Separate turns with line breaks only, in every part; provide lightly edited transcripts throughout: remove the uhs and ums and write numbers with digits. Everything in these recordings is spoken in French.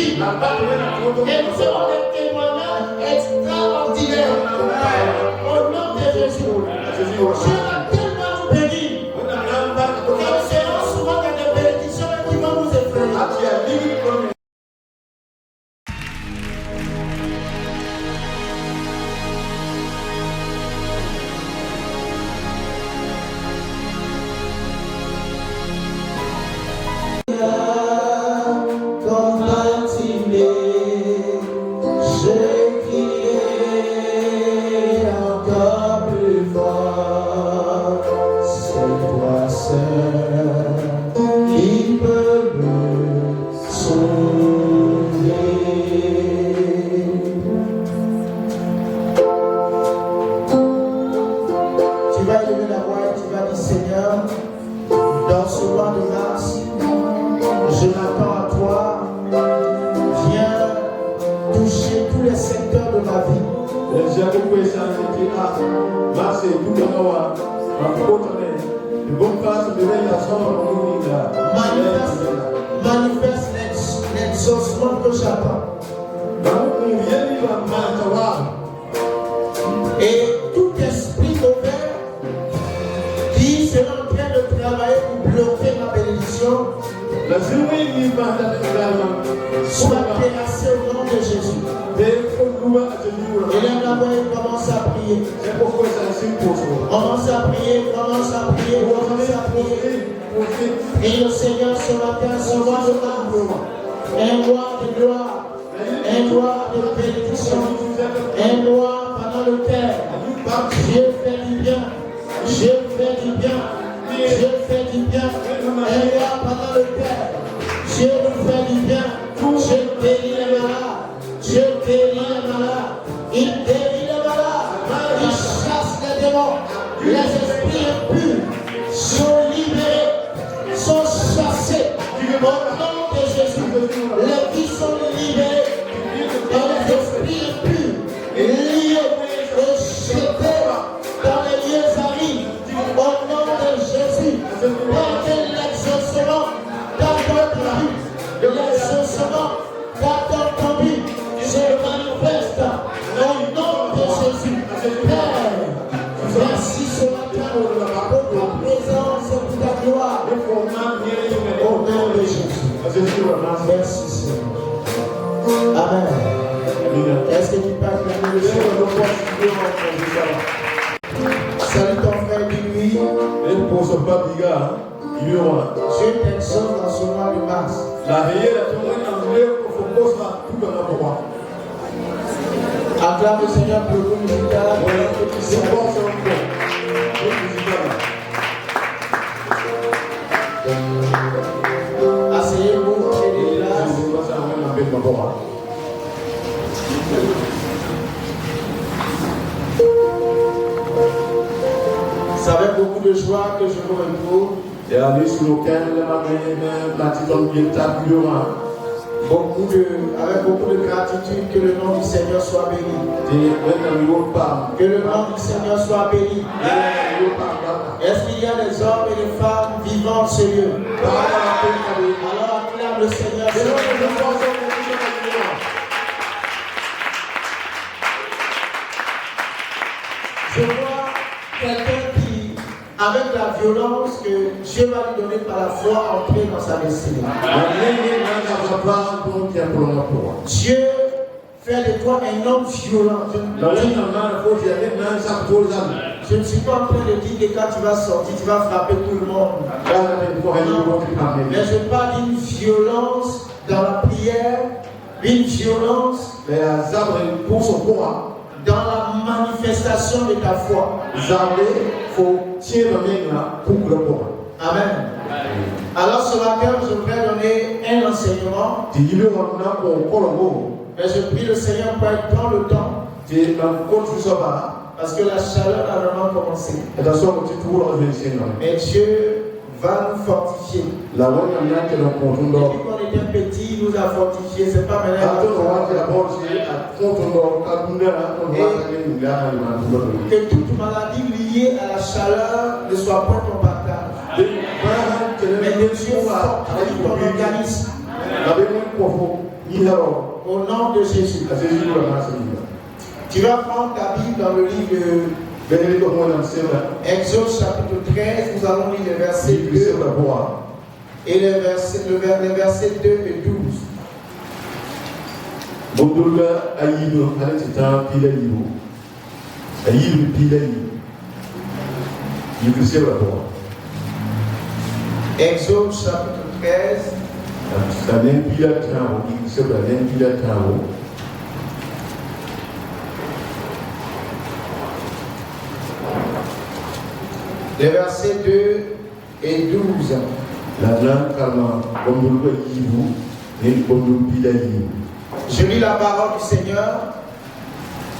vie. Et nous avons des témoignages extraordinaires. Au nom de Jésus. Dieu va tellement nous bénir. Et nous serons souvent dans des bénédictions qui vont nous effrayer. Manifeste l'exaucement que j'attends. Et tout esprit mauvais qui sera en train de travailler pour bloquer ma bénédiction soit terrassé au nom de Jésus. Et là, d'abord, il commence à prier. Commence à prier, commence à prier, commence à prier. Et le Seigneur ce matin s'envoie de un roi de gloire, un roi de bénédiction, un roi pendant le terre. Dieu fait du bien, Dieu fait du bien, Dieu fait du bien. Un roi pendant le terre. Dieu nous fait du bien. Dieu guérit les malades. Dieu guérit les malades. Il guérit les malades. Il chasse les démons. Les esprits impurs sont libérés, sont chassés. Au nom de Jésus, les vies sont libérées. Et les esprits impurs liés et jetés dans les lieux arides. Au nom de Jésus, portez l'exaucement dans votre vie. L'exaucement dans ton vie se manifeste au nom de Jésus. Père, merci ce matin pour ta présence et pour ta gloire. Au nom de Jésus. Merci Seigneur. Amen. Est-ce que tu peux acclamer le Seigneur? Salut ton frère, dis-lui. Dieu t'exauce dans ce mois de mars. Acclame le Seigneur pour le groupe musical. Asseyez-vous, prenez des glaces. C'est avec beaucoup de joie que je vous retrouve. Avec beaucoup de gratitude, que le nom du Seigneur soit béni. Que le nom du Seigneur soit béni. Est-ce qu'il y a des hommes et des femmes vivant en ce lieu? Alors acclame le Seigneur. Je vois quelqu'un qui, avec la violence que Dieu va lui donner par la foi, entrer dans sa destinée. Dieu fait de toi un homme violent. Je ne suis pas en train de dire que quand tu vas sortir, tu vas frapper tout le monde. Mais je parle d'une violence dans la prière, une violence dans la manifestation de ta foi. Amen. Alors ce matin, je voudrais donner un enseignement. Mais je prie le Seigneur pour prendre le temps. Parce que la chaleur a vraiment commencé. Mais Dieu va nous fortifier. Depuis qu'on était petit, il nous a fortifiés. C'est pas maintenant. Que toute maladie liée à la chaleur ne soit pas ton partage. Mais que Dieu fortifie ton organisme. Au nom de Jésus. Tu vas prendre ta Bible dans le livre de Exode chapitre 13. Nous allons lire les versets 2 et les versets 2 et 12. Exode chapitre 13. Les versets 2 et 12. Je lis la parole du Seigneur.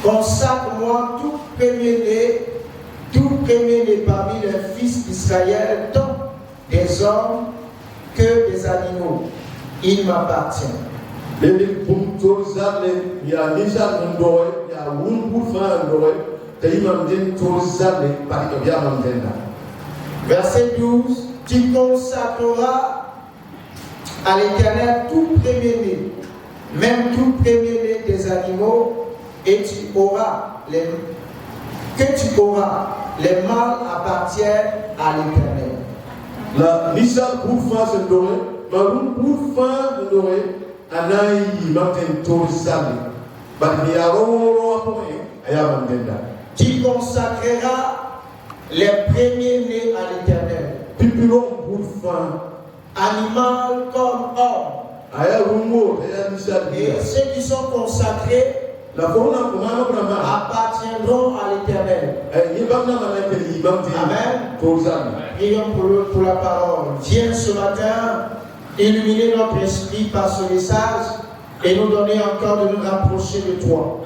Consacre-moi tout premier-né parmi les fils d'Israël, tant des hommes que des animaux. Il m'appartient. Verset 12. Tu consacreras à l'Éternel tout premier-né, même tout premier-né des animaux, et tu auras les mâles appartiennent à l'Éternel.
La Nissan pour faire ce doré, Maroun pour faire le doré, Anaï Martin Torsali,
Tu consacreras les premiers-nés à l'Éternel.
Pipulon pour faire
Animal comme homme. Et ceux qui sont consacrés appartiendront à l'Éternel. Amen. Prions pour la parole. Viens ce matin illuminer notre esprit par ce message et nous donner encore de nous rapprocher de toi.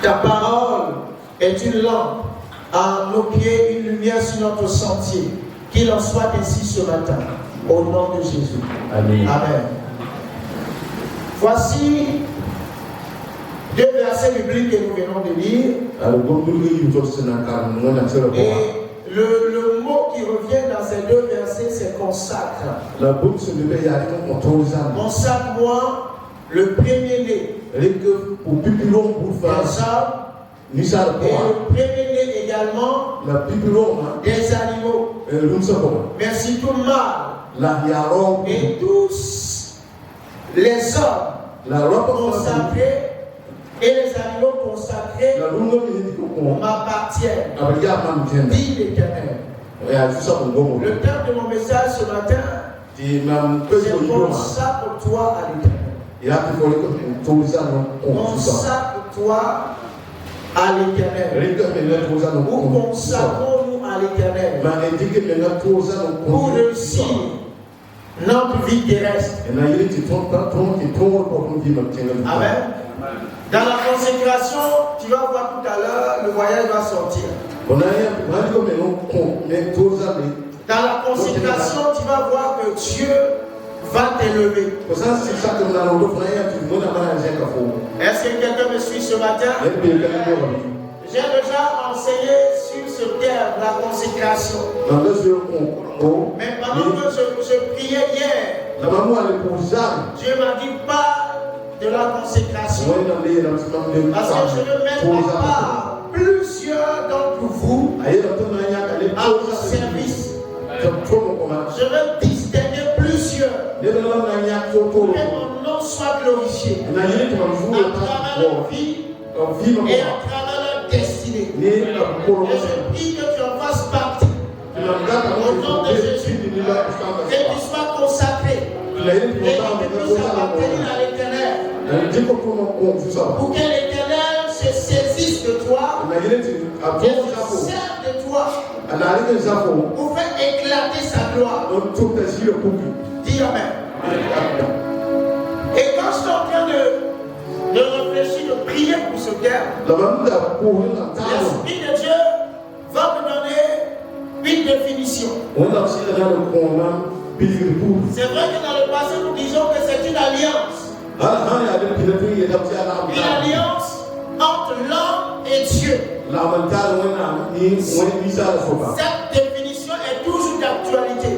Ta parole est une lampe à nos pieds, une lumière sur notre sentier. Qu'il en soit ainsi ce matin. Au nom de Jésus.
Amen.
Amen. Voici deux versets bibliques que nous venons de lire. Et le mot qui revient dans ces deux versets, c'est consacre. Consacre-moi le premier-né. Et le premier-né également des animaux. Mais si tout mâle et tous les hommes consacrés et les animaux consacrés m'appartiennent, dit l'Éternel. Le thème de mon message ce matin, c'est consacre-toi à l'Éternel. Consacre-toi à l'Éternel. Où consacrons-nous à l'Éternel pour réussir notre vie terrestre? Amen. Dans la consécration, tu vas voir tout à l'heure, le voyage va sortir. Dans la consécration, tu vas voir que Dieu va t'élever. Est-ce que quelqu'un me suit ce matin? J'ai déjà enseigné sur ce terme, la consécration. Mais pendant que je priais hier, Dieu m'a dit pas de la consécration. Parce que je veux mettre à part plusieurs d'entre vous à mon service. Je veux distinguer plusieurs pour que mon nom soit glorifié à travers leur vie et à travers leur destinée. Et je prie que tu en fasses partie au nom de Jésus, que tu sois consacré et que tu puisses appartenir à l'Éternel. Pour que l'Éternel se saisisse de toi et se serve de toi pour faire éclater sa gloire. Dis Amen. Et quand je suis en train de réfléchir, de prier pour ce terme, l'Esprit de Dieu va me donner une définition. C'est vrai que dans le passé, nous disons que c'est une alliance. Une alliance entre l'homme et Dieu. Cette définition est toujours d'actualité.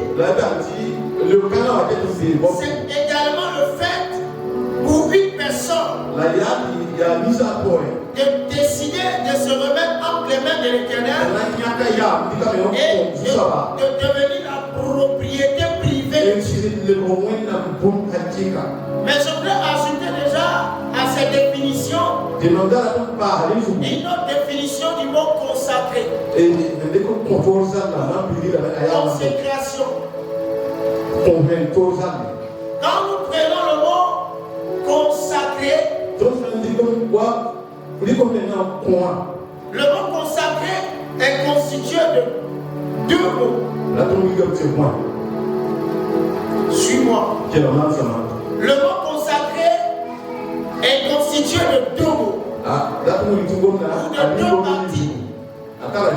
C'est également le fait de décider de se remettre entre les mains de l'Éternel et de devenir la propriété privée de Dieu. Mais je voudrais ajouter déjà à cette définition une autre définition du mot consacré. Consécration. Quand nous prenons le mot consacré, le mot consacré est constitué de deux mots. Suis-moi. Le mot consacré est constitué de deux mots. Ou de deux parties.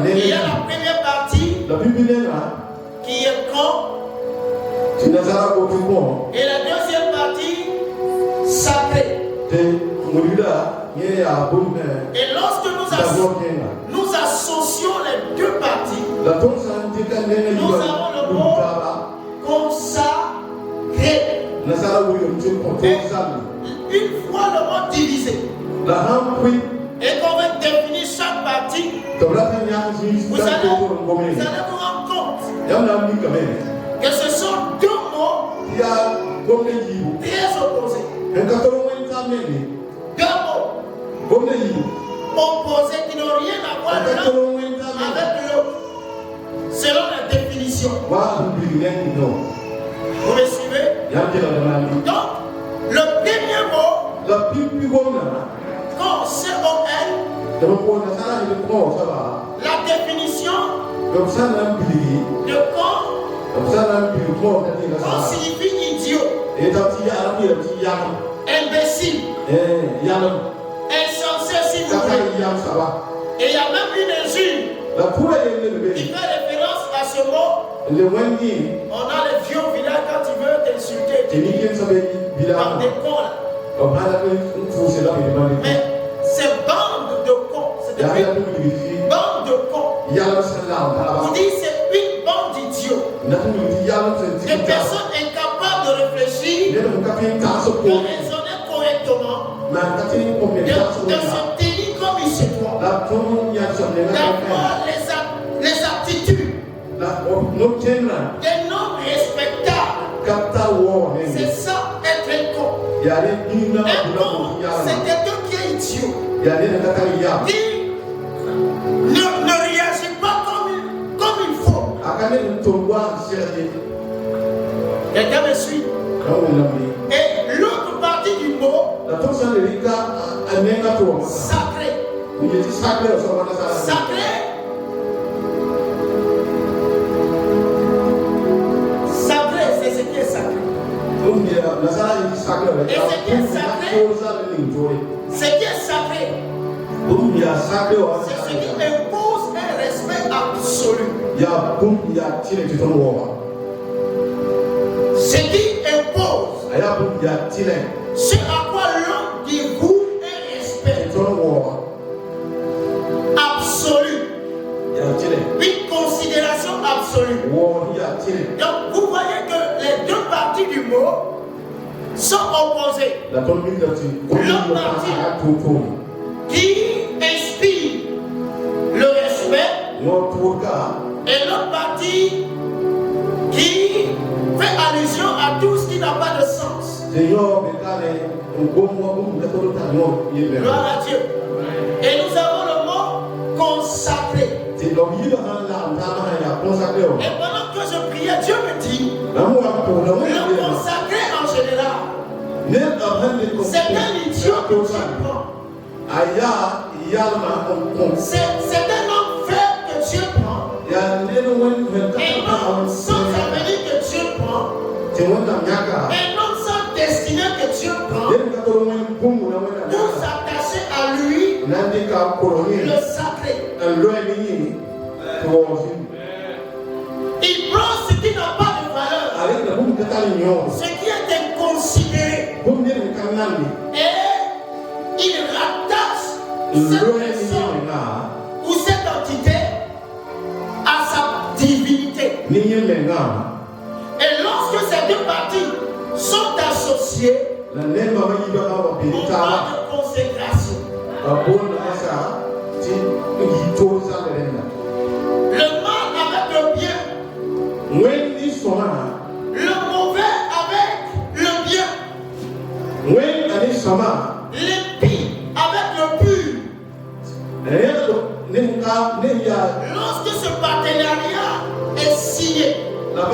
Il y a la première partie qui est quand. Et la deuxième partie sacrée. Et lorsque nous associons les deux parties, nous avons le mot consacré. Et une fois le mot divisé, et qu'on va définir chaque partie, vous allez vous rendre compte que ce sont deux mots très opposés. Deux mots opposés qui n'ont rien à voir l'un avec l'autre, selon la définition. Vous me suivez? Donc, le premier mot, C-O-N, la définition de con signifie idiot, imbécile, insensé si vous voulez. Et il y a même une injure qui fait référence à ce mot. On a les vieux villages quand tu veux t'insulter. Par des cons là. Mais c'est bande de cons. C'est une bande de cons. On dit c'est une bande d'idiots. Des personnes incapables de réfléchir, de raisonner correctement, de se tenir comme il se doit, d'avoir les aptitudes des noms respectables. C'est ça être un con. Un con, c'est quelqu'un qui est idiot, qui ne réagit pas comme il faut. Quelqu'un me suit? Et l'autre partie du mot sacré. Sacré. Sacré, c'est ce qui est sacré. Et ce qui est sacré, c'est ce qui impose un respect absolu. Ce qui impose, ce à quoi l'homme dévoue un respect absolu, une considération absolue. Donc vous voyez que les deux parties du mot sont opposées. L'autre partie qui inspire le respect et l'autre partie qui fait allusion à tout ce qui n'a pas de sens. Gloire à Dieu. Et nous avons le mot consacré. Et pendant que je priais, Dieu me dit, le consacré en général, c'est un idiot que Dieu prend. C'est un homme faible que Dieu prend. Et non sans avenir que Dieu prend. Un homme sans destinée que Dieu prend. Pour s'attacher à lui, le sacré. Il prend ce qui n'a pas de valeur, ce qui est inconsidéré, et il rattache cette personne ou cette entité à sa divinité. Et lorsque ces deux parties sont associées, on parle de consécration. Le mal avec le bien. Le mauvais avec le bien. L'impie avec le pur. Lorsque ce partenariat est signé et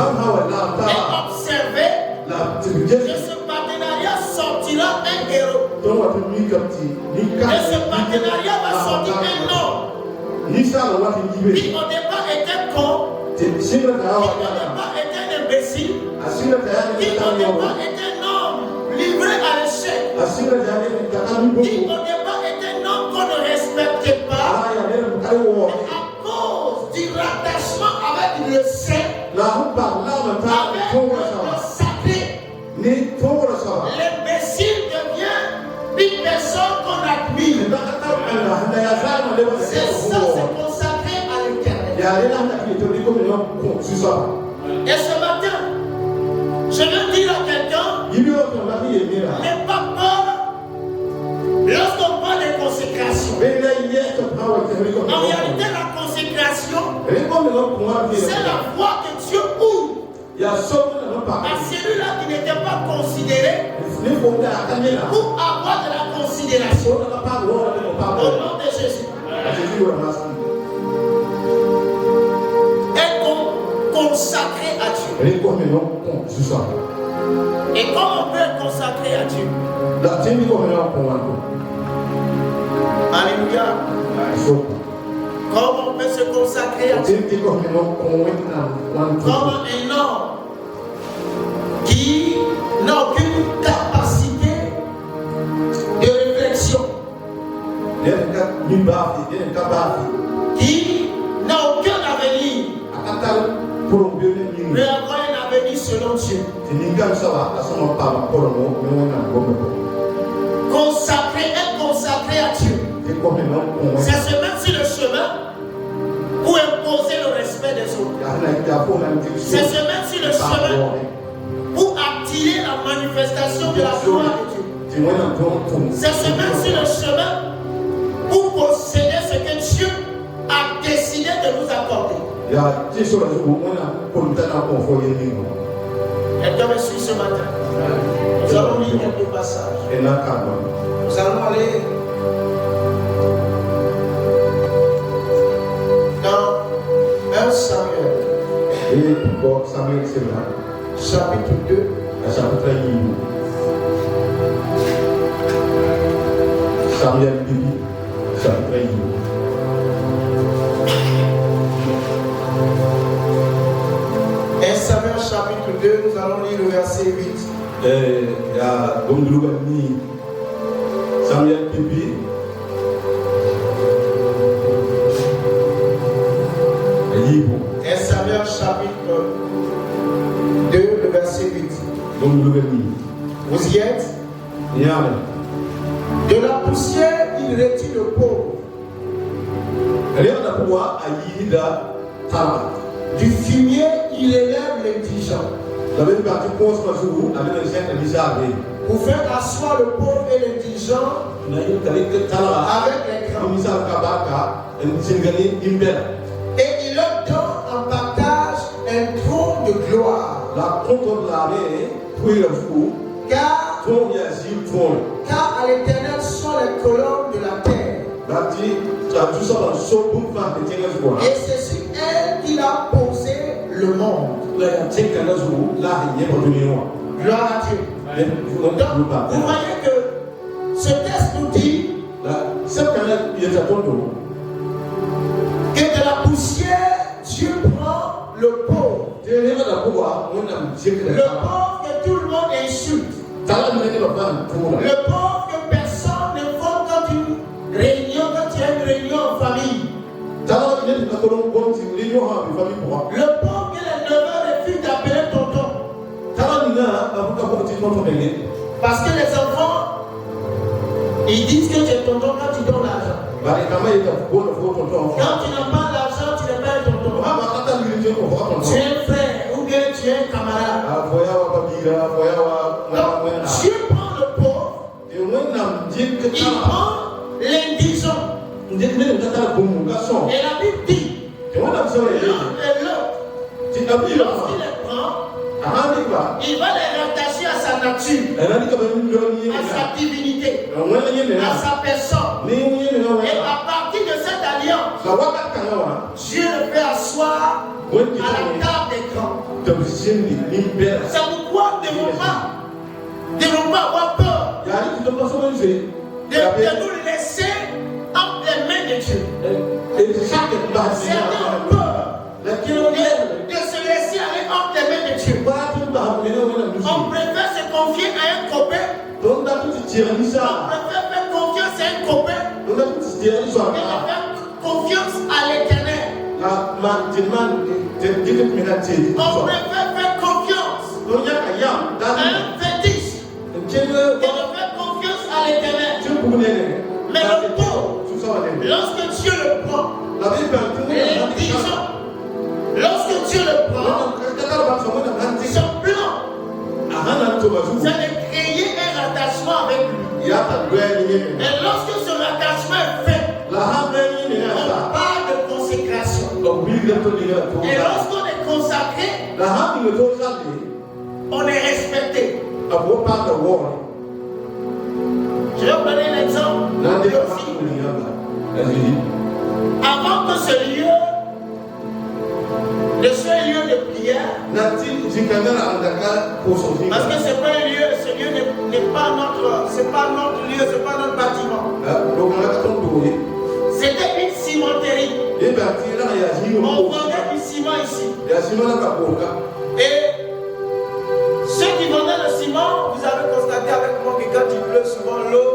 observé, de ce partenariat sortira un héros. De ce partenariat va sortir un homme qui au départ était con, qui au départ était un imbécile, qui au départ était un homme livré à l'échec, qui au départ était un homme qu'on ne respectait pas, et à cause du rattachement avec le saint, avec le sacré, l'imbécile devient une personne qu'on admire. C'est ça, c'est consacré à l'éternel. Et ce matin, je veux dire à quelqu'un, n'aie pas peur lorsqu'on parle de consécration. En réalité, la consécration, c'est la voie que Dieu ouvre à celui-là qui n'était pas considéré pour avoir de la considération. Au nom de Jésus. Être consacré à Dieu. Et comment on peut être consacré à Dieu? Alléluia. Comment on peut se consacrer à Dieu? Comme un homme qui n'a aucune capacité de réflexion, qui n'a aucun avenir, mais avoir un avenir selon Dieu. Consacré, être consacré à Dieu, c'est se mettre sur le chemin pour imposer le respect des autres. C'est se mettre sur le chemin pour attirer la manifestation de la gloire de Dieu. C'est se mettre sur le chemin pour posséder ce que Dieu a décidé de nous accorder. Quelqu'un me suit ce matin. Nous allons lire quelques passages. Nous allons aller dans 1 Samuel. Chapitre 2.
Samuel Bibi, chapitre
1 Samuel chapitre 2, nous allons lire le verset 8.
Samuel Bibi.
1 Samuel chapitre 2, le verset 8. Vous y êtes? De la poussière, il retire le pauvre. Du fumier, il élève l'indigent. Pour faire asseoir le pauvre et l'indigent avec les grands. Et il leur donne en partage un trône de gloire. Car à l'Éternel sont les colonnes de la terre. Et c'est sur elle qu'il a posé le monde. Gloire à Dieu. Donc, vous voyez que ce texte nous dit que de la poussière, Dieu prend le pauvre. Le pauvre que tout le monde insulte. Le pauvre que personne ne voit quand tu as une réunion en famille. Le pauvre que les neveux refusent d'appeler tonton. Parce que les enfants, ils disent que tu es tonton quand tu donnes l'argent. Quand tu n'as pas l'argent, tu n'es pas un tonton. Tu es un frère ou bien tu es un camarade. Donc, Dieu prend le pauvre et il prend l'indigent. Et la Bible dit, l'un et l'autre, lorsqu'il les prend, il va les rattacher à sa nature, à sa divinité, à sa personne. Et à partir de cette alliance, Dieu le fait asseoir à la table des grands. C'est pourquoi nous ne devons pas avoir peur de nous laisser entre les mains de Dieu. Certains ont peur de se laisser aller entre les mains de Dieu. On préfère se confier à un copain. On préfère faire confiance à un copain et faire confiance à l'Éternel. On préfère faire confiance à un fétiche et de faire confiance à l'Éternel. Mais le pauvre, lorsque Dieu le prend, l'indigent, lorsque Dieu le prend, son plan, c'est de créer un rattachement avec lui. Et lorsque ce rattachement est fait, on parle de consécration. Et lorsqu'on est consacré, on est respecté. Je vais vous donner un exemple. Avant que ce lieu ne soit un lieu de prière, parce que c'est pas un lieu, ce lieu n'est pas notre, c'est pas notre lieu, c'est pas notre bâtiment. C'était une cimenterie. On vendait du ciment ici. Et ceux qui vendaient le ciment, vous avez constaté avec moi que quand il pleut, souvent l'eau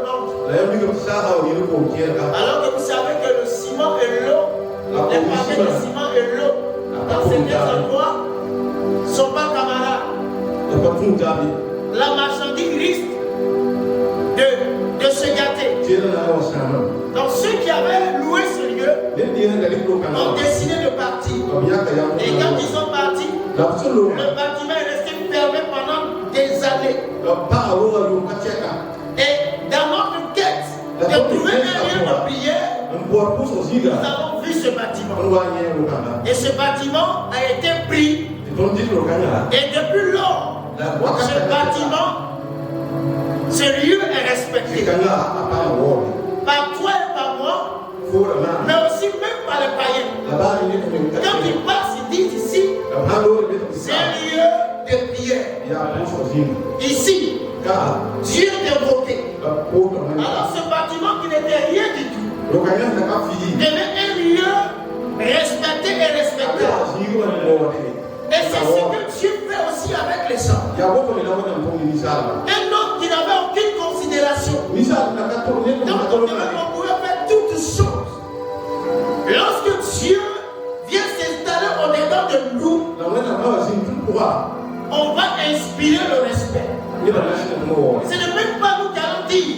entre. Alors que vous savez que le ciment et l'eau, les pavés de ciment et l'eau, dans certains endroits, ne sont pas camarades. La marchandise risque de se gâter. Donc ceux qui avaient loué ce lieu ont décidé de partir. Et quand ils sont partis, le bâtiment est resté fermé pendant des années. Et dans notre quête de trouver un lieu de prière, nous avons vu ce bâtiment. Et ce bâtiment a été pris. Et depuis lors, ce bâtiment, ce lieu est respecté. Par toi et par moi, mais aussi même par les païens. Quand ils passent, ils disent ici, c'est un lieu de prière. Ici, Dieu est invoqué. Alors ce bâtiment qui n'était rien du tout devait un lieu respecté et respectable. Et c'est ce que Dieu fait aussi avec les gens. Un homme qui n'avait aucune considération. Donc on pouvait faire toutes choses. Lorsque Dieu vient s'installer au-dedans de nous, on va inspirer le respect. Ce n'est même pas nous qui allons dire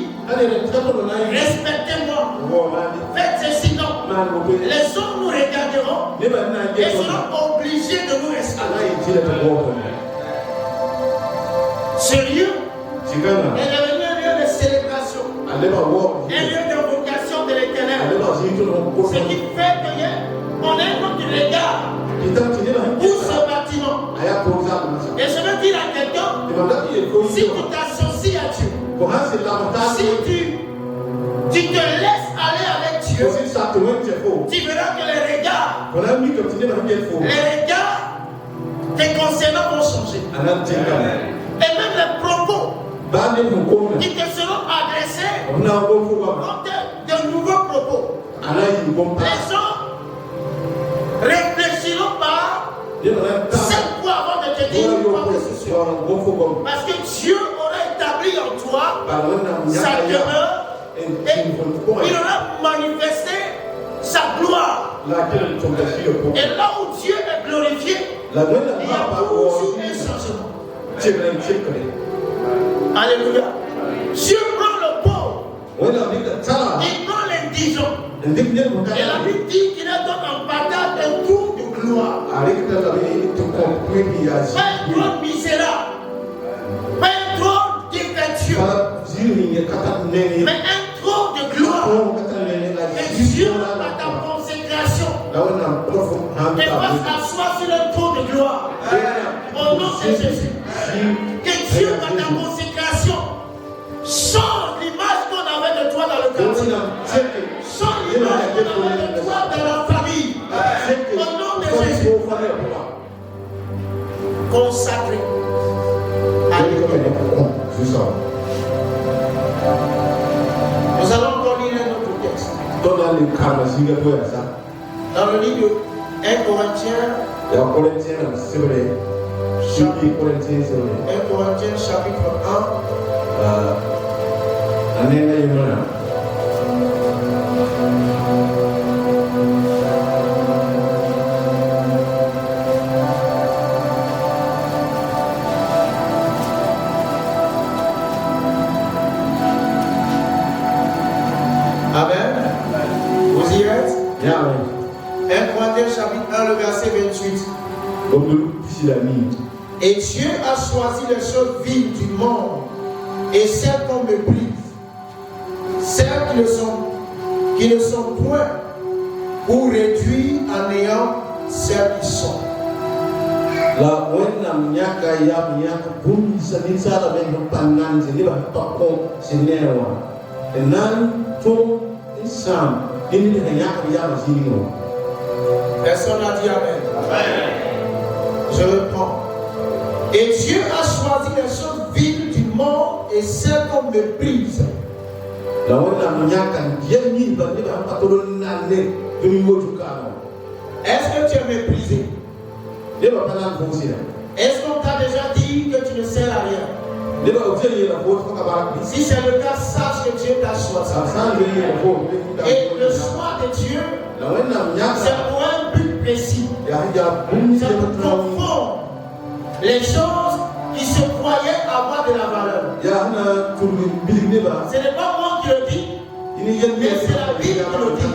respectez-moi, faites ceci, non. Les hommes nous regarderont et seront obligés de nous respecter. Ce lieu est devenu un lieu de célébration, un lieu d'invocation de l'Éternel. Ce qui fait qu'on a un autre regard pour ce bâtiment. Et je veux dire à quelqu'un, si tu t'associes à Dieu, si tu te laisses aller avec Dieu, tu verras que les regards te concernant vont changer. Et même les propos qui te seront adressés vont être de nouveaux propos. Les gens réfléchiront par 5 fois avant de te dire quoi que ce soit. Parce que Dieu aura établi en toi sa demeure et il aura manifesté sa gloire. Et là où Dieu est glorifié, il y a toujours un changement. Alléluia. Dieu prend le pauvre, il prend l'indigent. Et la Bible dit qu'il a donné en partage un tour de gloire. Pas un trône misérable, pas un trône défectueux, Mais un trône de gloire. Et Dieu par ta consécration. Et passe à soi sur le trône de gloire. Au nom de Jésus. Que Dieu par ta consécration change l'image qu'on avait de toi dans le quartier. Change l'image qu'on avait de toi dans la famille. Au nom de Jésus. Consacré à l'éternel. Nous allons encore lire un autre texte. Dans le livre de 1 Corinthiens. 1 Corinthiens chapitre 1. Amen. Vous y êtes? 1 Corinthiens chapitre 1, le verset 28. Et Dieu a choisi les choses viles du monde et celles qu'on méprise, celles qui ne sont point, pour réduire à néant celles qui sont. La personne n'a dit Amen. Je reprends. Et Dieu a choisi les choses viles du monde et celles qu'on méprise. Est-ce que tu es méprisé? Est-ce qu'on t'a déjà dit que tu ne sers à rien? Si c'est le cas, sache que Dieu t'a choisi. Et le choix de Dieu, c'est pour un but précis. C'est pour confondre les choses qui se croyaient avoir de la valeur. Ce n'est pas moi qui le dis, mais c'est la Bible qui le dit.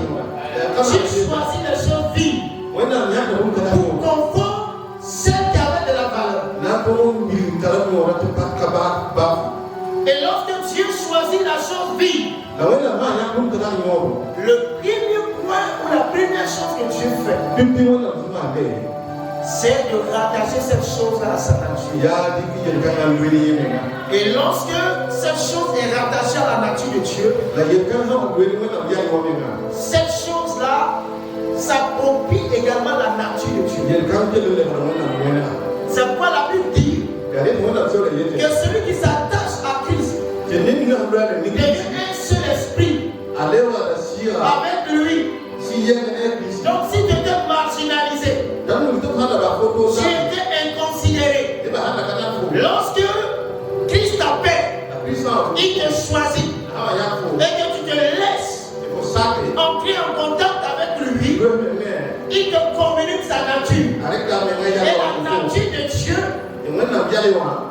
J'ai choisi les choses vives pour confondre celles qui avaient de la valeur. Et lorsque Dieu choisit la chose vive, le premier point ou la première chose que Dieu fait, c'est de rattacher cette chose à sa nature. Et lorsque cette chose est rattachée à la nature de Dieu, cette chose-là s'approprie également la nature de Dieu. C'est pourquoi la Bible dit que celui qui s'attache à Christ devient un seul esprit avec lui. Donc si tu étais marginalisé, tu étais inconsidéré, lorsque Christ t'appelle, il te choisit et que tu te laisses entrer en contact avec lui, il te communique sa nature. Et la nature de Dieu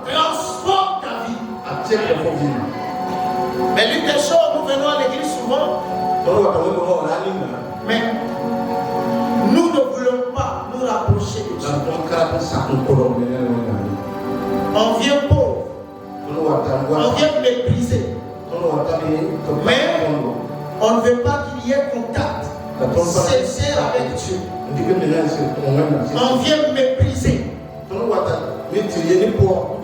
transforme ta vie. Mais l'une des choses, nous venons à l'église souvent, mais nous ne voulons pas nous rapprocher de Dieu. On vient pauvre, on vient mépriser, mais on ne veut pas qu'il y ait contact sincère avec Dieu. On vient mépriser,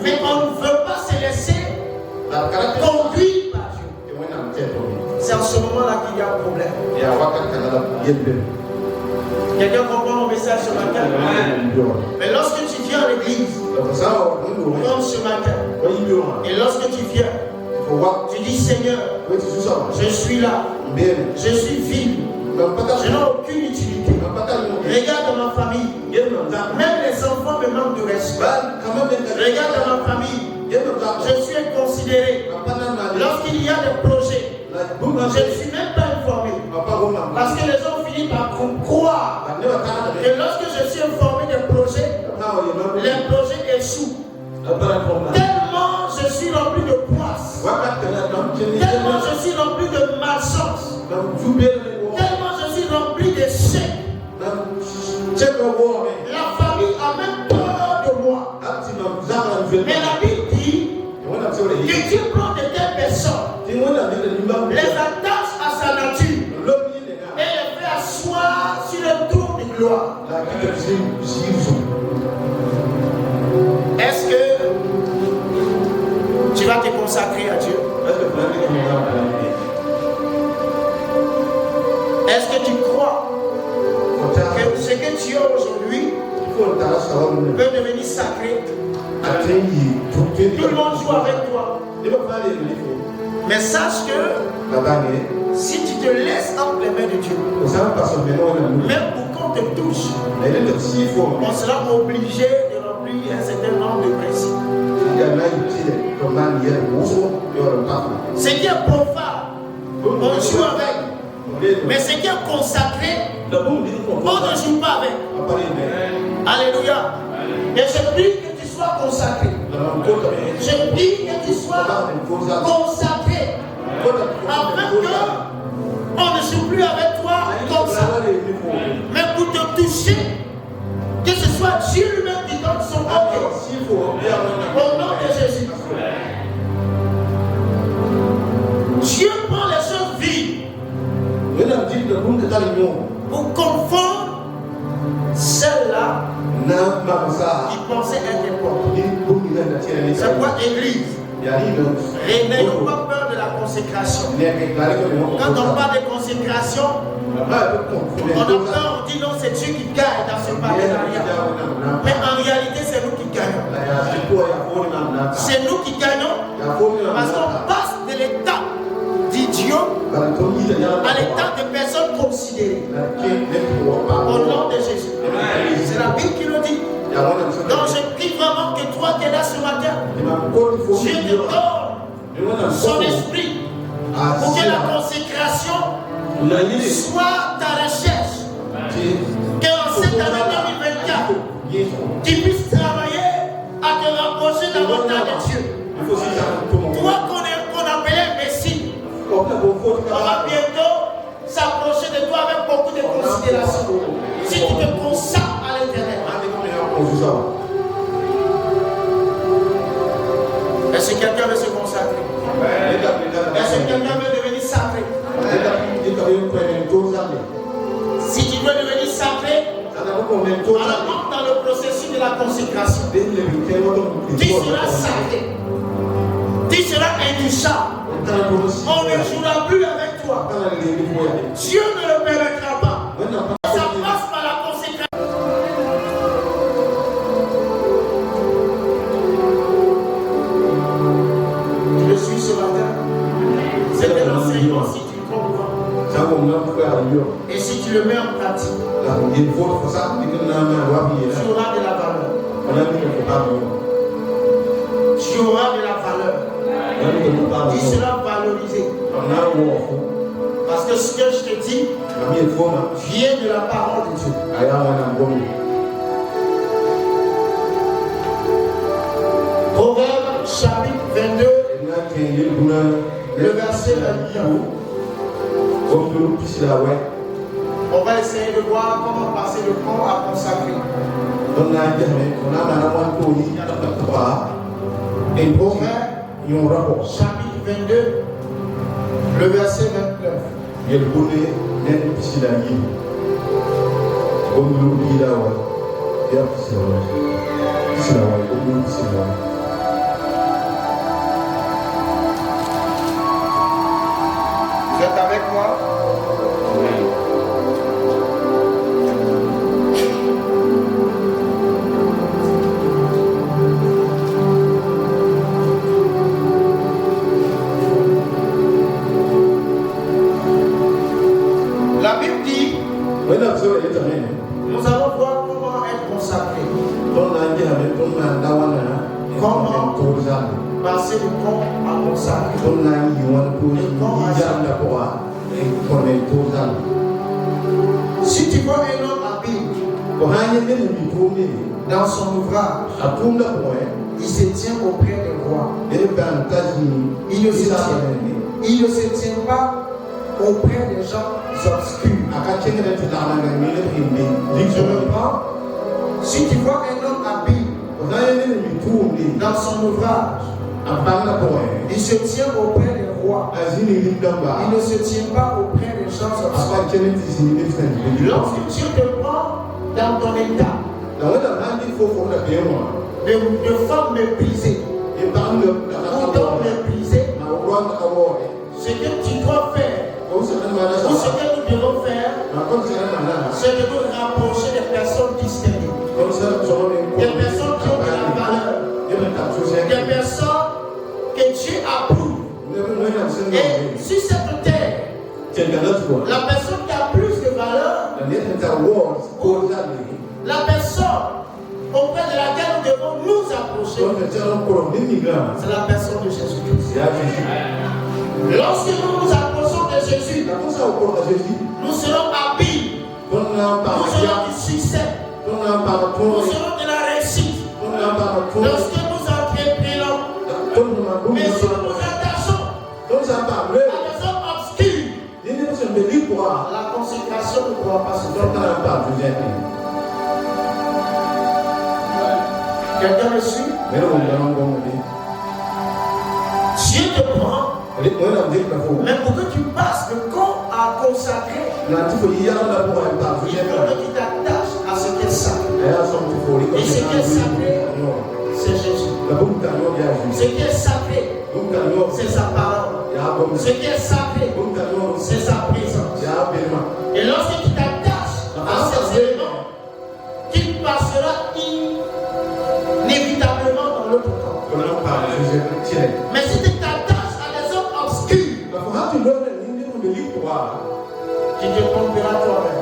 mais on ne veut pas se laisser conduire par Dieu. C'est en ce moment-là qu'il y a un problème. Quelqu'un comprend mon message ce matin? Mais lorsque tu viens à l'église, comme ce matin, et lorsque tu viens, tu dis Seigneur, je suis là, je suis vide, je n'ai aucune utilité. Regarde ma famille, même les enfants me manquent de respect. Regarde ma famille, je suis inconsidéré. Lorsqu'il y a des projets, je ne suis même pas informé. Parce que les gens finissent par croire que lorsque je suis informé des projets, les projets échouent. Tellement je suis rempli de poisse, tellement je suis rempli de malchance, tellement je suis rempli d'échecs. La famille a même peur de moi. Mais la Bible dit Que Dieu prend de telles personnes, les attache à sa nature et les fait asseoir sur le trône de gloire. Est-ce que tu vas te consacrer à Dieu? Est-ce que tu crois que ce que tu as aujourd'hui peut devenir sacré? Tout le monde joue avec toi. Mais sache que si tu te laisses entre les mains de Dieu, même pour qu'on te touche, on sera obligé de remplir un certain nombre de principes. Ce qui est profane, on joue avec. Mais ce qui est consacré, on ne joue pas avec. Alléluia. Et je prie que tu sois consacré. Je prie que tu sois consacré. Afin qu'on ne joue plus avec toi comme ça. Mais pour te toucher, que ce soit Dieu lui-même qui donne son ok. Au nom de Jésus. Dieu prend les choses vives pour confondre celle-là qui pensait être propre. C'est quoi Église? N'ayons pas peur de la consécration. Quand on parle de consécration, on a peur, on dit non, c'est Dieu qui gagne dans ce partenariat. Mais en réalité, c'est nous qui gagnons. C'est nous qui gagnons parce qu'on passe de l'état d'idiot à l'état de personnes considérées. Au nom de Jésus. C'est la Bible qui le dit. Donc je prie vraiment que toi qui es là ce matin, Dieu te donne son esprit pour que la consécration soit ta recherche. Qu'en cette année 2024, tu puisses travailler à te rapprocher davantage de Dieu. Toi qu'on appelait Messie, on va bientôt s'approcher de toi avec beaucoup de considération. Si tu te consacres à l'Éternel. Est-ce que quelqu'un veut se consacrer? Est-ce que quelqu'un veut devenir sacré? Si tu veux devenir sacré, alors entre dans le processus de la consécration. Tu seras sacré. Tu seras intouchable. On ne jouera plus avec toi. Dieu ne le permettra pas. Ça passe par la consécration. Je suis ce matin. C'est un enseignement si tu comprends. Et si tu le mets en pratique, tu auras de la valeur. Tu auras de la valeur. Tu seras valorisé. Parce que ce que je te dis vient de la parole de Dieu. Proverbe chapitre 22, le verset 29. On va essayer de voir comment passer le temps à consacrer. Et Proverbe chapitre 22, le verset 29. Vous êtes avec moi? La Bible dit, nous allons voir comment être consacré. Comment passer du temps à consacrer. Si tu vois un homme habile dans son ouvrage, il se tient auprès des rois. Il ne se tient pas auprès des gens obscurs. Je reprends. Si tu vois un homme habile dans son ouvrage, Il se tient auprès des rois. Il ne se tient pas auprès des gens obscurs. Lorsque Dieu te prend dans ton état de femme méprisée ou d'homme méprisé, ce que tu dois faire, ou ce que nous devons faire, c'est de nous rapprocher des personnes distinguées, des personnes qui ont de la valeur, des personnes que Dieu approuve. Et sur cette terre, la personne qui a plus de valeur, la personne auprès de laquelle nous devons nous approcher, c'est la personne de Jésus-Christ. Lorsque nous nous approchons de Jésus, nous serons habiles, nous aurons du succès, nous aurons de la réussite. Lorsque nous entreprenons, mais si nous nous attachons à des hommes obscurs, la consécration ne pourra pas se faire. Quelqu'un me suit? Dieu te prend, mais pour que tu passes de camp à consacrer, il faut que tu t'attaches à ce qui est sacré. Et ce qui est sacré, c'est Jésus. Ce qui est sacré, c'est sa parole. Ce qui est sacré, c'est sa présence. Et lorsque tu t'attaches à ces éléments, tu passeras inévitablement dans l'autre camp. Mais si tu t'attaches à des hommes obscurs, tu te tromperas toi-même.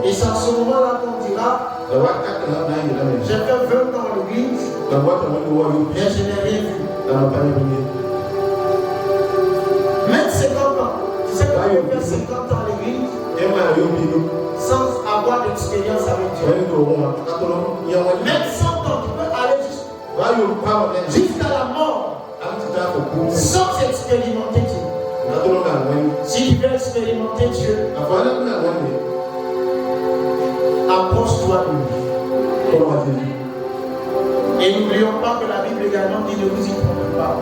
Et c'est en ce moment-là qu'on dira, j'ai fait 20 ans à l'église, mais je n'ai rien vu. Même 50 ans. Tu sais qu'on peut faire 50 ans à l'église sans avoir d'expérience avec Dieu. Même 100 ans, tu peux aller jusqu'à la mort sans expérimenter Dieu. Si tu veux expérimenter Dieu, approche-toi de lui. Et n'oublions pas que la Bible également dit ne vous y trompez pas.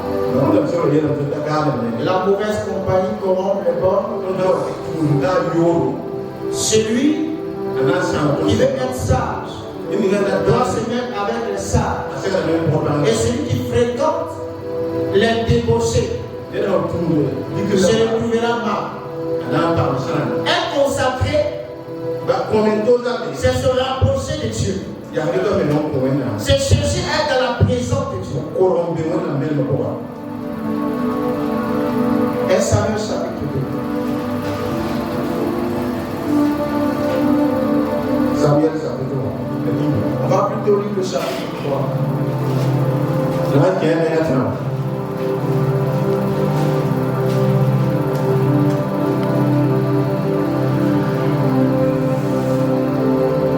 La mauvaise compagnie corrompt les bonnes. Celui qui veut être sage doit se mettre avec les sages. Et celui qui fréquente les débauchés se le trouvera mal. Être consacré, c'est se rapprocher de Dieu. C'est chercher à être dans la présence de Dieu. 1 Samuel chapitre 2.
Samuel chapitre
1. On va plutôt lire le chapitre 3.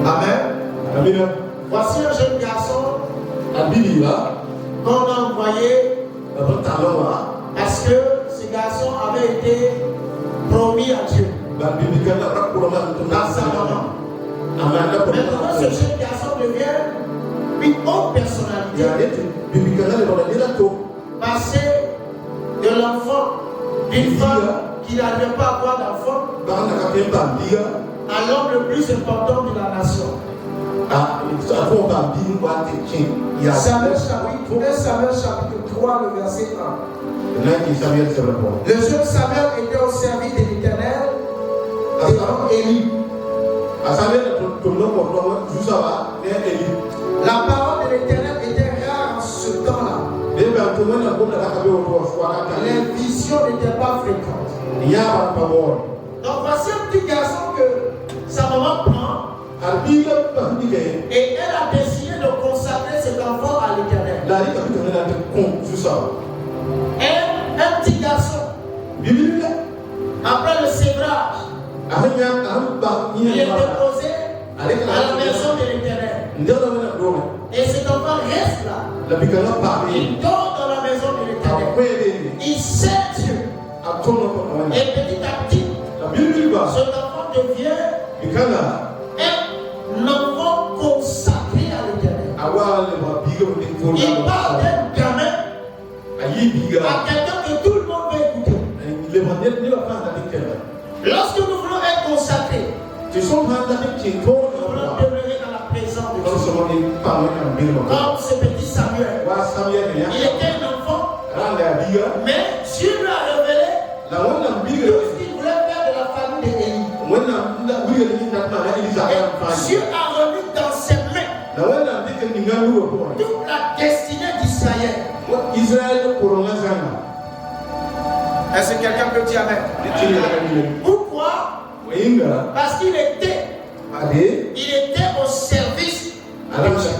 Amen. Voici un jeune garçon qu'on a envoyé parce que ce garçon avait été promis à Dieu dans sa maman. Maintenant, ce jeune garçon devient une haute personnalité. Passer de l'enfant d'une femme qui n'arrivait pas à avoir d'enfant à l'homme le plus important de la nation. Samuel chapitre 3, le verset 1. Le jeune Samuel était au service de l'Éternel et Élie. La parole de l'Éternel était rare en ce temps-là. Les visions n'étaient pas fréquentes. Donc voici un petit garçon que sa maman prend. Et elle a décidé de consacrer cet enfant à l'Éternel. Et un petit garçon, après le sévrage, il est déposé à la maison de l'Éternel. Et cet enfant reste là. Il dort dans la maison de l'Éternel. Il sait Dieu. Et petit à petit, cet enfant devient un enfant consacré à l'Éternel. Il parle d'un gamin À quelqu'un que tout le monde veut écouter. Lorsque nous voulons être consacrés, nous voulons demeurer dans la présence de Dieu. Comme ce petit Samuel. Il était un enfant, mais Dieu lui a révélé tout ce qu'il voulait faire de la famille d'Élie. Et Dieu a remis dans ses mains toute la destinée d'Israël. Est-ce que quelqu'un peut dire amen? Pourquoi? Parce qu'il était au service de Dieu.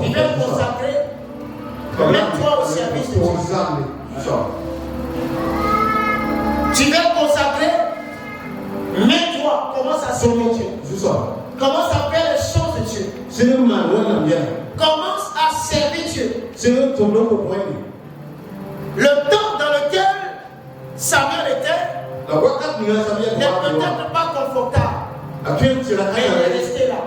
Il est consacré. Mets-toi au service de Dieu. Tu vas être consacré. Mets-toi. Commence à servir Dieu. Commence à faire les choses de Dieu. Commence à servir Dieu. Le temps dans lequel Samuel était n'est peut-être pas confortable. Mais il est resté là.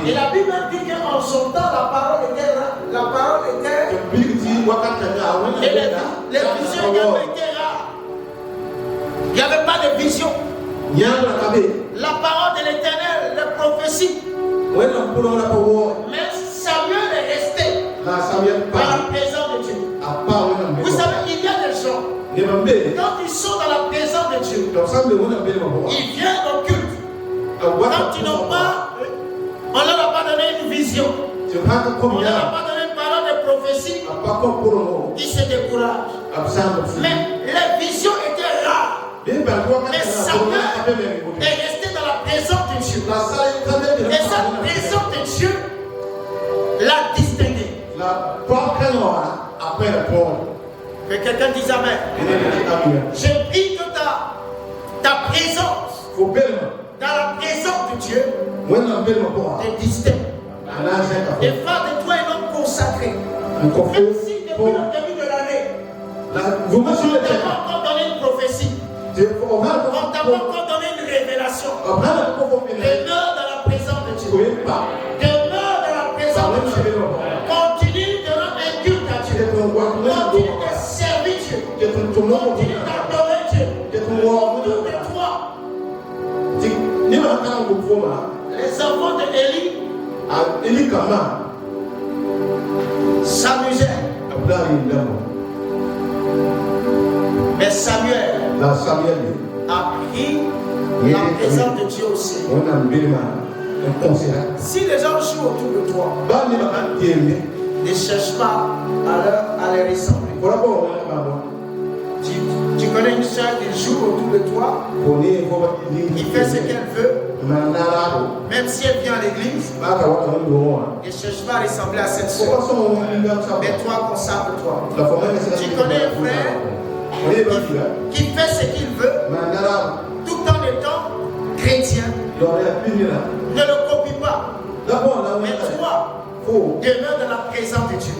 Et la Bible dit qu'en son temps, la parole était là. La parole était. Et les visions étaient rares. Il n'y avait pas de vision. La parole de l'Éternel, les prophéties. Mais Samuel est resté dans la présence de Dieu. Vous savez, il y a des gens, quand ils sont dans la présence de Dieu, ils viennent au culte. Quand ils n'ont pas, on ne leur a pas donné une vision, on ne leur a pas donné une parole de prophétie, ils se découragent. Mais les visions étaient rares. Mais Samuel est resté dans la présence de Dieu. Et cette présence de Dieu l'a distingué. Que quelqu'un dise amen. J'ai pris que ta présence dans la présence de Dieu te distingue. Et faire de toi un homme consacré. Même si depuis le début de l'année, on ne t'a pas encore donné une prophétie. On ne t'a pas encore donné une révélation. Demeure dans la présence de Dieu. Demeure dans la présence de Dieu. Continue de rendre un culte à Dieu. Continue de servir Dieu. Continue d'adorer Dieu. Autour de toi. Les enfants d'Élie s'amusaient. Mais Samuel a pris la présence de Dieu au sérieux. Si les gens jouent autour de toi, ne cherche pas à les ressembler. Tu connais une soeur qui joue autour de toi, il fait ce qu'elle veut, même si elle vient à l'église, ne cherche pas à ressembler à cette soeur. Mais toi, consacre-toi. Tu connais un frère qui fait ce qu'il veut, tout en étant chrétien. Ne le copie pas. Mais toi, demeure dans la présence de Dieu.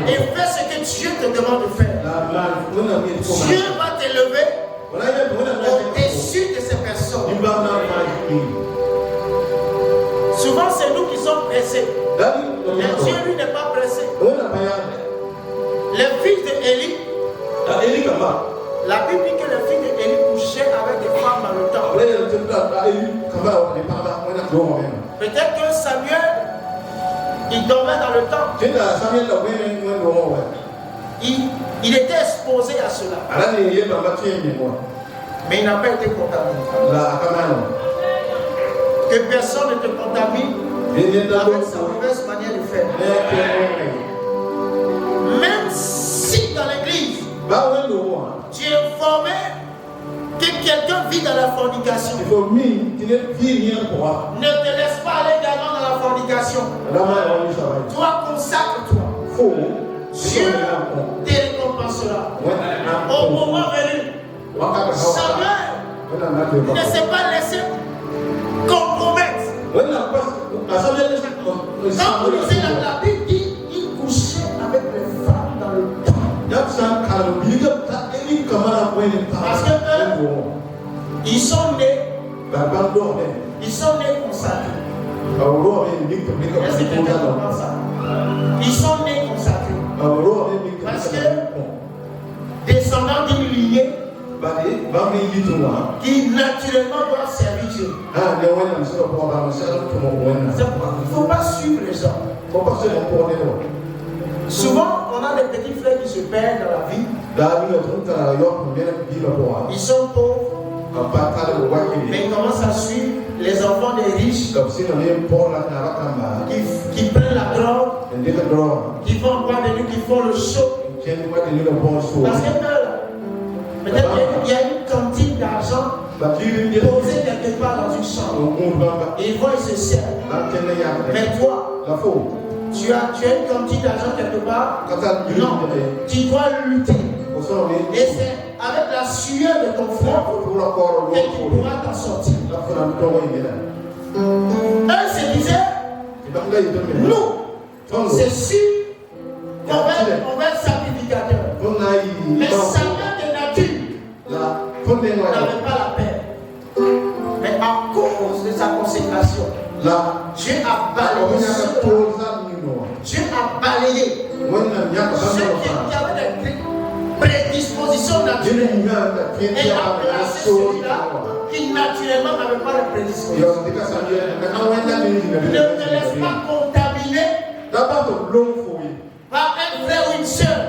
Et fais ce que Dieu te demande de faire. Dieu va t'élever au-dessus de ces personnes. Souvent, c'est nous qui sommes pressés. Mais Dieu, lui, n'est pas pressé. Les fils d'Élie, la Bible dit que les fils d'Élie couchaient avec des femmes dans le temple. Peut-être que Samuel, il dormait dans le temple. Il était exposé à cela. Mais il n'a pas été contaminé. Que personne ne te contamine avec sa mauvaise manière de faire. Même si dans l'église, tu es informé que quelqu'un vit dans la fornication, ne te laisse pas aller également dans la fornication. Toi, consacre-toi. Dieu te récompensera. Au moment venu, Samuel ne s'est pas laissé compromettre. Quand vous lisez la Bible dit, il couchait avec les femmes dans le temple. Parce que eux, ils sont nés consacrés. Est-ce que quelqu'un comprend ça? Ils sont nés consacrés. Parce que qui naturellement doivent servir Dieu. C'est pourquoi il ne faut pas suivre les gens. Souvent, on a des petits frères qui se perdent dans la vie. Ils sont pauvres, mais ils commencent à suivre les enfants des riches qui prennent la drogue, qui font quoi de nous, qui font le show. Parce que peut-être qu'il y a une cantine d'argent posée quelque part dans une chambre. Et ils vont et se servent. Mais toi, tu as une quantité d'argent quelque part? Non. Tu dois lutter. Et c'est avec la sueur de ton frère que tu pourras t'en sortir. Eux se disaient, nous, c'est sûr qu'on va être sacrificateur. Mais Satan de nature n'avait pas la paix. Mais à cause de sa consécration, Dieu a balayé Dieu a balayé ceux qui avaient des prédispositions naturelles et a placé celui-là qui naturellement n'avait pas de prédisposition. Ne te laisse pas contaminer par un frère ou une soeur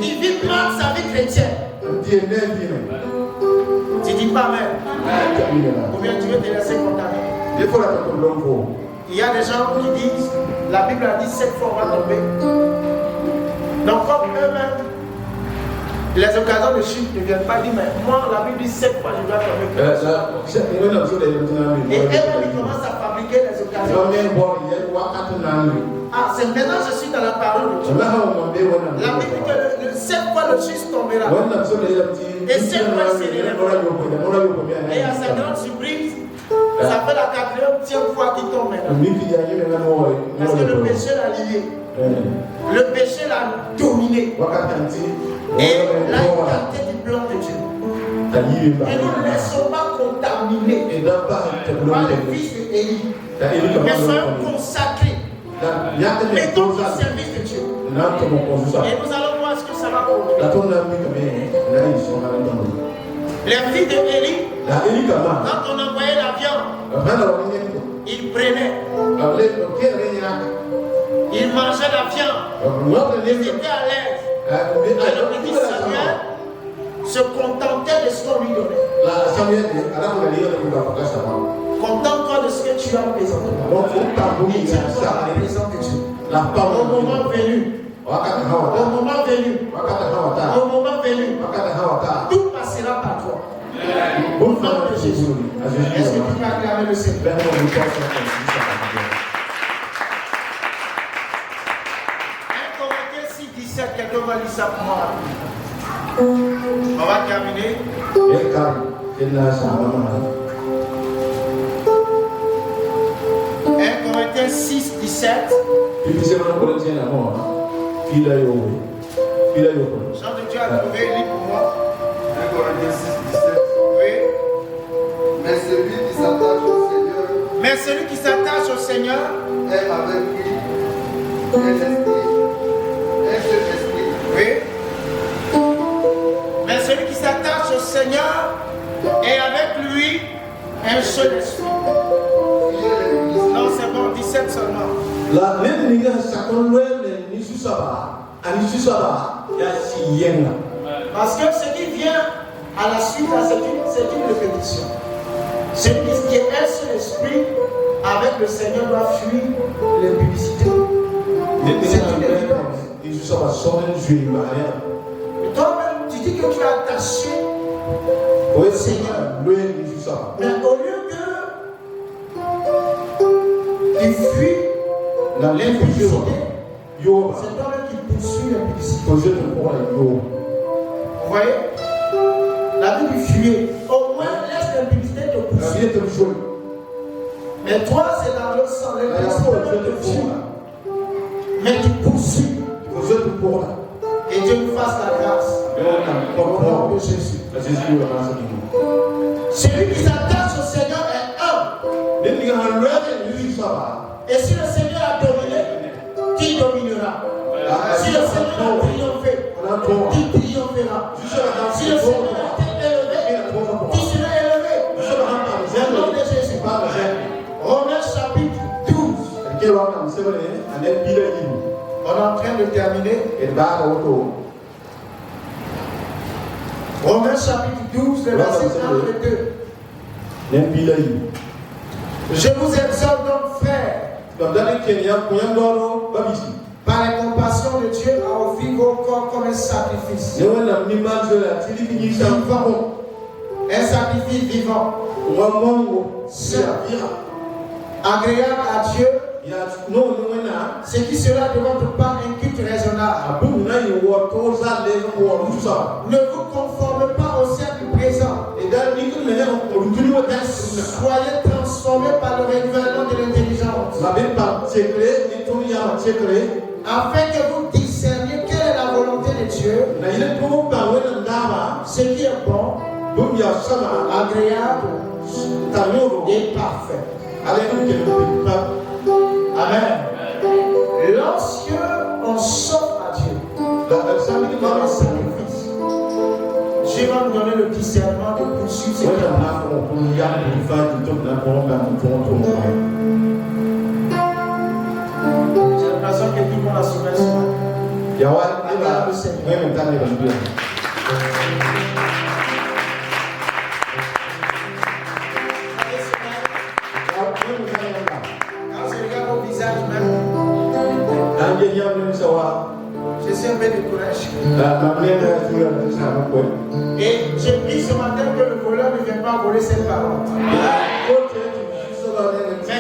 qui vit mal sa vie chrétienne. Tu dis pas même. Ou bien tu veux te laisser contaminer. Il y a des gens qui disent, la Bible a dit 7 fois on va tomber. Donc comme eux-mêmes, les occasions de chute ne viennent pas dire, mais moi la Bible dit 7 fois je dois tomber. Et eux-mêmes ils commencent à fabriquer les occasions. Ah, c'est maintenant je suis dans la parole de Dieu. La Bible dit que 7 fois le juste tombera. Et 7 fois il se relèvera. Et à sa grande surprise, ça fait la 4e fois qu'il tombe maintenant. Parce que le péché l'a lié. Le péché l'a dominé. Et là, il captait du plan de Dieu. Et nous ne laissons pas contaminer par le fils d'Élie. Mais soyons consacrés. Mettons au service de Dieu. Et nous allons voir ce que ça va produire. Les filles d'Élie, quand on envoyait la viande, ils prenaient. Ils mangeaient la viande. Ils étaient à l'aise. Et le petit Samuel se contentait de ce qu'on lui donnait. Contente-toi de ce que tu as présenté. Et tiens-toi à la présence de Dieu. Au moment venu, tout passera par toi. Au nom de Jésus. Est-ce que tu peux acclamer le Seigneur? 1 Corinthiens 6:17, quelqu'un va lire ça pour moi. On va terminer. 1 Corinthiens 6:17. Jean de Dieu a trouvé, lit pour moi.
1 Corinthiens 6:17.
Oui.
Mais celui qui s'attache au Seigneur est avec lui un esprit, un seul esprit.
Oui. Mais celui qui s'attache au Seigneur est avec lui un seul esprit. Non, c'est bon, 17 seulement. Parce que ce qui vient à la suite, c'est une répétition. Celui qui est un seul esprit avec le Seigneur doit fuir les publicités. C'est une évidence. Mais toi-même, tu dis que tu es attaché au Seigneur. Mais au lieu que tu fuis les publicités, c'est toi-même qui poursuis les publicités. Vous voyez? La Bible fuit. Au moins, laisse les publicités te poursuivre. Mais toi, c'est dans le sang. Les publicités te fuient. Mais tu poursuis. Et Dieu nous fasse la grâce. Au nom de Jésus. Celui qui s'attache au Seigneur est un. Et si le Seigneur a dominé, qui dominera? Si le Seigneur a triomphé, qui triomphera? Si le Seigneur a été élevé, de terminer.
Et bah, autour.
Romains chapitre 12, le verset 1 et 2.
Même pile.
Je vous exhorte donc, frères,
Comme dans les Kenya, pour y avoir pas ici.
par la compassion de Dieu, à offrir vos corps comme un sacrifice.
Nous on a mis mal de la télé ça va bon.
Un sacrifice vivant,
C'est
agréable à Dieu,
il y a non nous on a.
ce qui sera de votre part un culte raisonnable.
Abu na yi wo to za le wo tout ça.
Ne vous conformez pas au siècle présent.
Et dans les que les on continue à faire ça.
Soyez transformés par le renouvellement de l'intelligence,
La même par secret et tout y a secret.
afin que vous discerniez quelle est la volonté de Dieu,
Na ile ko ba we ndaba.
ce qui est bon,
Bum ya sama
agréable
tanyo
et parfait.
allez nous que le pas.
Amen. Lorsque on s'offre à Dieu
La ça me dit
comme un
pas
sacrifice, Dieu va nous donner le discernement de poursuivre ce
ouais
qu'il a.
na ko ya du fa du top na ko ba mu to.
J'ai l'impression que tout le monde a sauvé ce matin.
Ya wa ni ba même temps ni ba bien.
Quand je regarde vos visages même, je suis un peu découragé. Et j'ai pris ce matin que le voleur ne vient pas voler ses paroles. Mais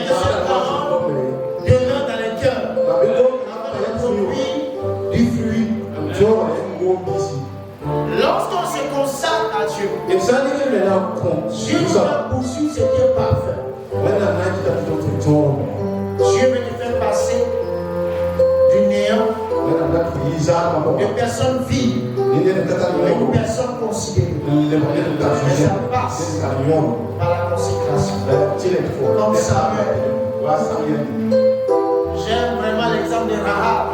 que ces paroles demeurent dans les cœurs. Du fruit. Lorsqu'on se consacre à Dieu, Dieu nous va poursuivre ce qui est parfait. Dieu veut te faire passer du néant de personnes vives à une personne considérée. Mais ça passe par la consécration. Comme Samuel. J'aime vraiment l'exemple de Rahab.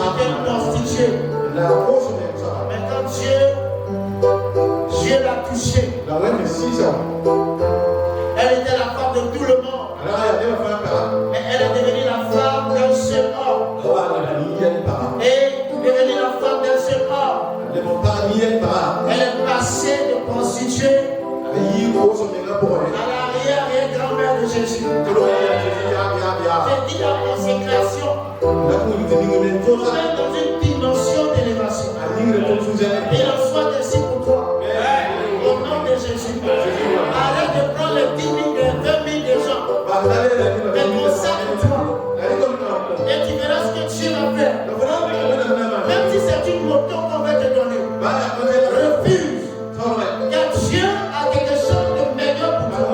C'était une prostituée. Mais quand Dieu l'a touchée, elle était la femme de tout le monde. Mais elle est devenue la femme d'un seul homme. Et devenue la femme d'un seul homme. Elle est passée de prostituée à l'arrière-grand-mère de Jésus. J'ai dit la consécration. Nous sommes dans une dimension d'élévation. Il en soit ainsi pour toi. Au nom de Jésus. Arrête de prendre les 10 000, les 20 000 des gens. Mais consacre-toi. Et tu verras ce que Dieu va faire. Même si c'est une moto qu'on va te donner. Refuse. Car Dieu a quelque chose de meilleur pour toi.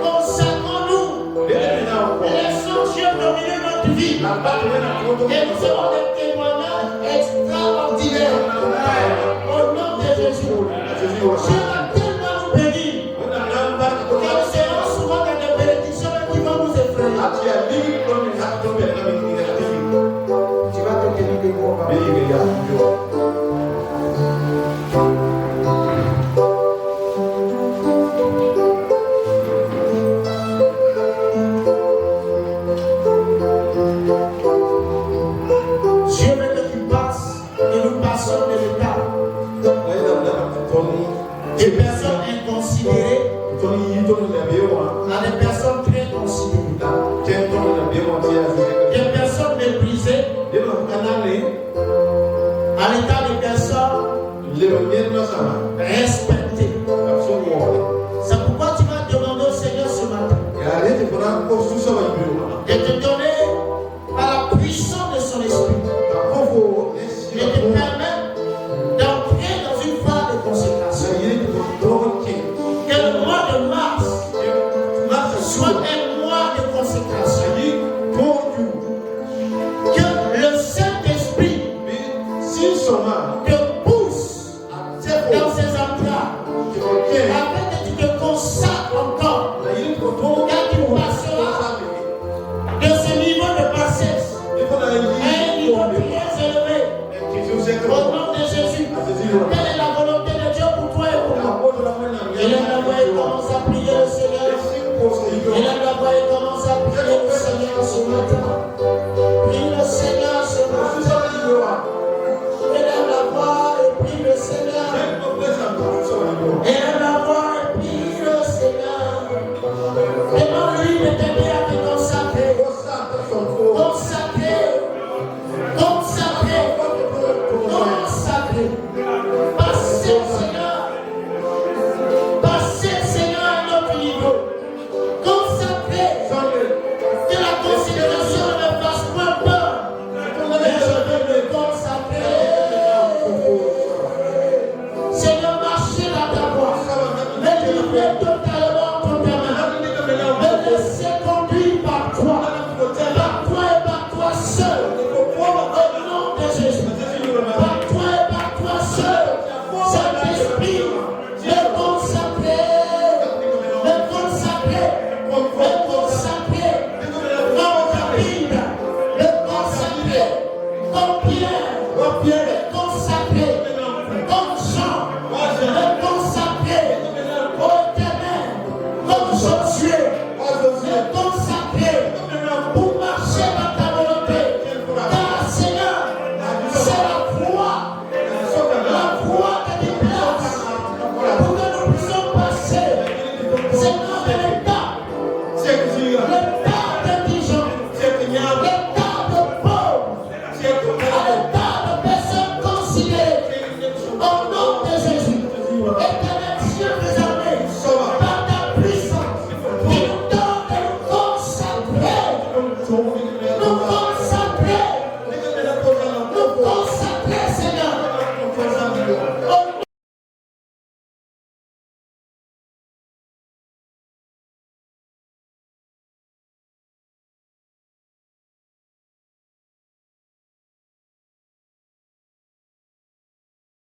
Consacrons-nous. Laissons Dieu dominer notre vie. Et nous serons des témoignages extraordinaires. Au nom de Jésus. Dieu va tellement nous bénir que nous serons souvent dans des bénédictions qui vont nous effrayer. Tu vas te tenir debout. Dieu veut que tu passes et nous passons de l'état des personnes inconsidérées à des personnes très considérées, des personnes méprisées à l'état des personnes respectées.